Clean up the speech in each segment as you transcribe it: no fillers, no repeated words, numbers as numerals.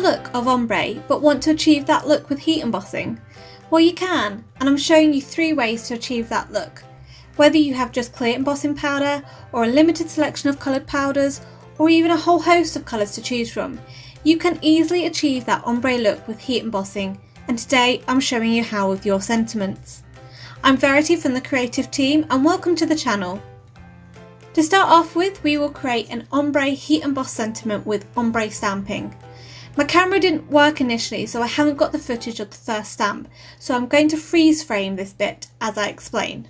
the look of ombre but want to achieve that look with heat embossing? Well, you can, and I'm showing you 3 ways to achieve that look. Whether you have just clear embossing powder or a limited selection of coloured powders or even a whole host of colours to choose from, you can easily achieve that ombre look with heat embossing, and today I'm showing you how with your sentiments. I'm Verity from the creative team and welcome to the channel. To start off with, we will create an ombre heat embossed sentiment with ombre stamping. My camera didn't work initially, so I haven't got the footage of the first stamp, so I'm going to freeze frame this bit as I explain.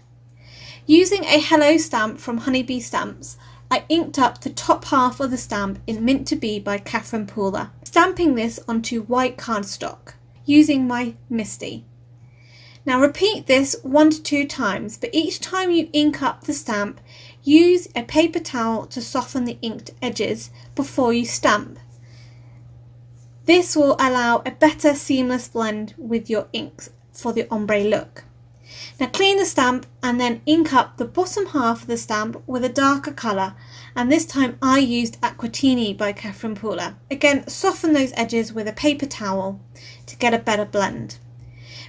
Using a hello stamp from Honeybee Stamps, I inked up the top half of the stamp in Mint to Be by Catherine Pooler, stamping this onto white cardstock using my Misty. Now repeat this 1 to 2 times, but each time you ink up the stamp, use a paper towel to soften the inked edges before you stamp. This will allow a better seamless blend with your inks for the ombre look. Now clean the stamp and then ink up the bottom half of the stamp with a darker colour, and this time I used Aquatini by Catherine Pooler. Again, soften those edges with a paper towel to get a better blend.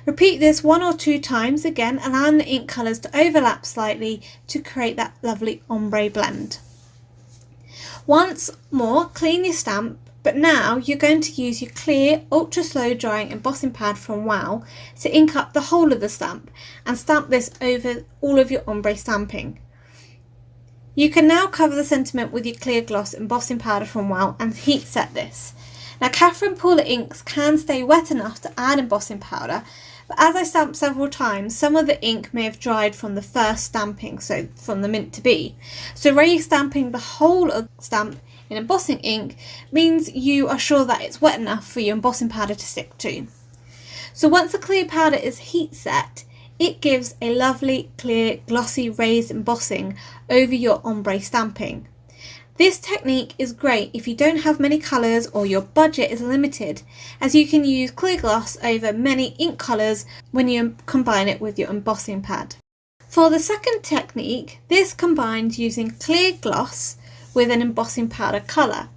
Repeat this 1 or 2 times, again allowing the ink colours to overlap slightly to create that lovely ombre blend. Once more, clean your stamp, but now you're going to use your clear, ultra slow drying embossing pad from Wow to ink up the whole of the stamp and stamp this over all of your ombre stamping. You can now cover the sentiment with your clear gloss embossing powder from Wow and heat set this. Now Catherine Pooler inks can stay wet enough to add embossing powder, but as I stamped several times, some of the ink may have dried from the first stamping, so from the Mint to Be. So re-stamping the whole of the stamp in embossing ink means you are sure that it's wet enough for your embossing powder to stick to. So once the clear powder is heat set, it gives a lovely, clear, glossy raised embossing over your ombre stamping. This technique is great if you don't have many colours or your budget is limited, as you can use clear gloss over many ink colours when you combine it with your embossing pad. For the second technique, this combines using clear gloss with an embossing powder colour.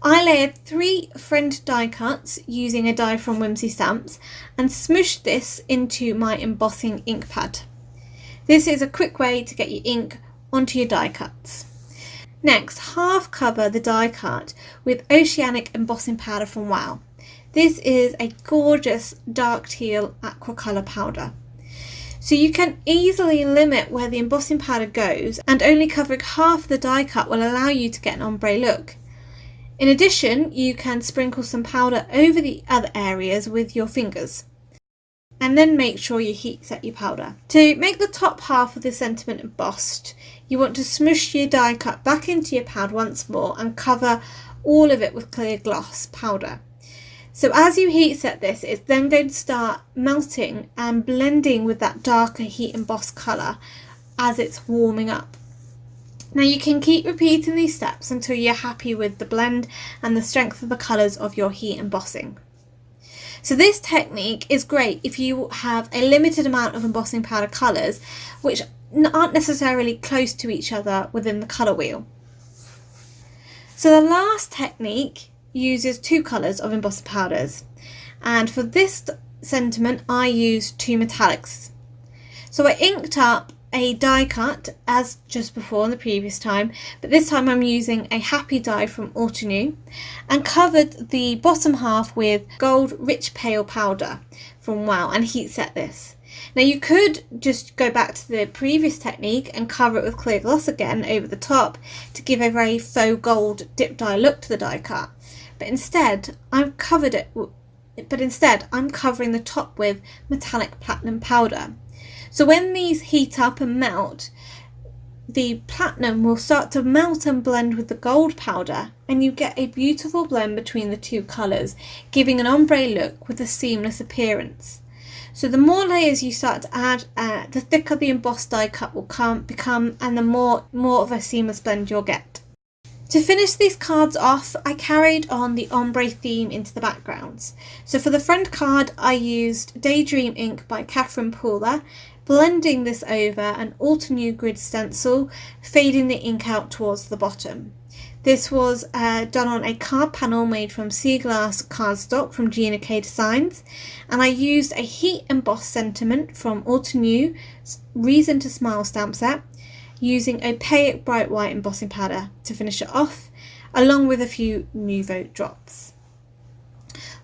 I layered 3 friend die cuts using a die from Whimsy Stamps and smooshed this into my embossing ink pad. This is a quick way to get your ink onto your die cuts. Next, half cover the die cut with Oceanic embossing powder from Wow. This is a gorgeous dark teal aqua colour powder. So you can easily limit where the embossing powder goes, and only covering half the die cut will allow you to get an ombre look. In addition, you can sprinkle some powder over the other areas with your fingers, and then make sure you heat set your powder. To make the top half of the sentiment embossed, you want to smoosh your die cut back into your pad once more and cover all of it with clear gloss powder. So as you heat set this, it's then going to start melting and blending with that darker heat embossed colour as it's warming up. Now you can keep repeating these steps until you're happy with the blend and the strength of the colours of your heat embossing. So this technique is great if you have a limited amount of embossing powder colours which aren't necessarily close to each other within the colour wheel. So the last technique uses 2 colours of embossing powders, and for this sentiment I used 2 metallics. So I inked up a die cut as just before in the previous time, but this time I'm using a Happy die from Auto and covered the bottom half with Gold Rich Pale powder from Wow and heat set this. Now you could just go back to the previous technique and cover it with clear gloss again over the top to give a very faux gold dip dye look to the die cut. But instead I'm covering the top with metallic platinum powder. So when these heat up and melt, the platinum will start to melt and blend with the gold powder, and you get a beautiful blend between the 2 colours, giving an ombre look with a seamless appearance. So the more layers you start to add, the thicker the embossed die cut will become, and the more of a seamless blend you'll get. To finish these cards off, I carried on the ombre theme into the backgrounds. So for the friend card, I used Daydream ink by Catherine Pooler, blending this over an Altenew grid stencil, fading the ink out towards the bottom. This was done on a card panel made from sea glass cardstock from G&K Designs, and I used a heat embossed sentiment from Altenew Reason to Smile stamp set, using opaque bright white embossing powder to finish it off, along with a few Nouveau drops.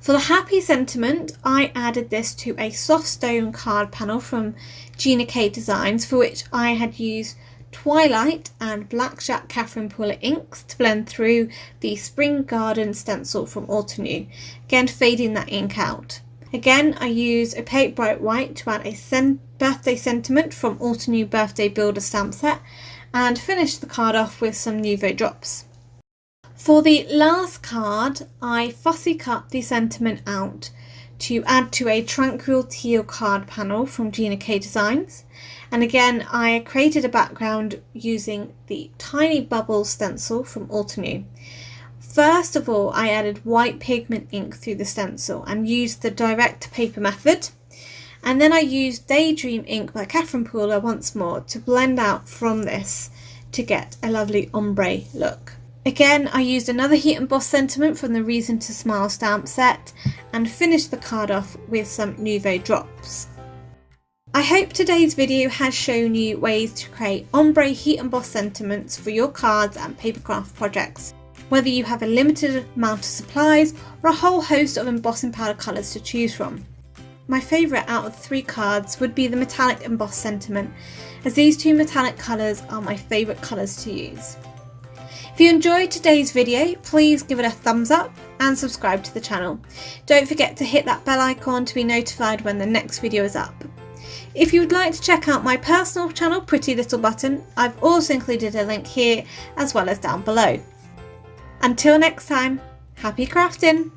For the happy sentiment, I added this to a soft stone card panel from G&K Designs, for which I had used Twilight and Black Jack Catherine Puller inks to blend through the Spring Garden stencil from Altenew, again fading that ink out. Again, I used opaque bright white to add a birthday sentiment from Altenew Birthday Builder stamp set, and finished the card off with some Nouveau drops. For the last card, I fussy cut the sentiment out to add to a Tranquil Teal card panel from G&K Designs. And again, I created a background using the Tiny Bubble stencil from Altenew. First of all, I added white pigment ink through the stencil and used the direct paper method. And then I used Daydream ink by Catherine Puller once more to blend out from this to get a lovely ombre look. Again, I used another heat embossed sentiment from the Reason to Smile stamp set and finished the card off with some Nouveau drops. I hope today's video has shown you ways to create ombre heat embossed sentiments for your cards and papercraft projects, whether you have a limited amount of supplies or a whole host of embossing powder colours to choose from. My favourite out of the 3 cards would be the metallic embossed sentiment, as these 2 metallic colours are my favourite colours to use. If you enjoyed today's video, please give it a thumbs up and subscribe to the channel. Don't forget to hit that bell icon to be notified when the next video is up. If you would like to check out my personal channel, Pretty Little Button, I've also included a link here as well as down below. Until next time, happy crafting!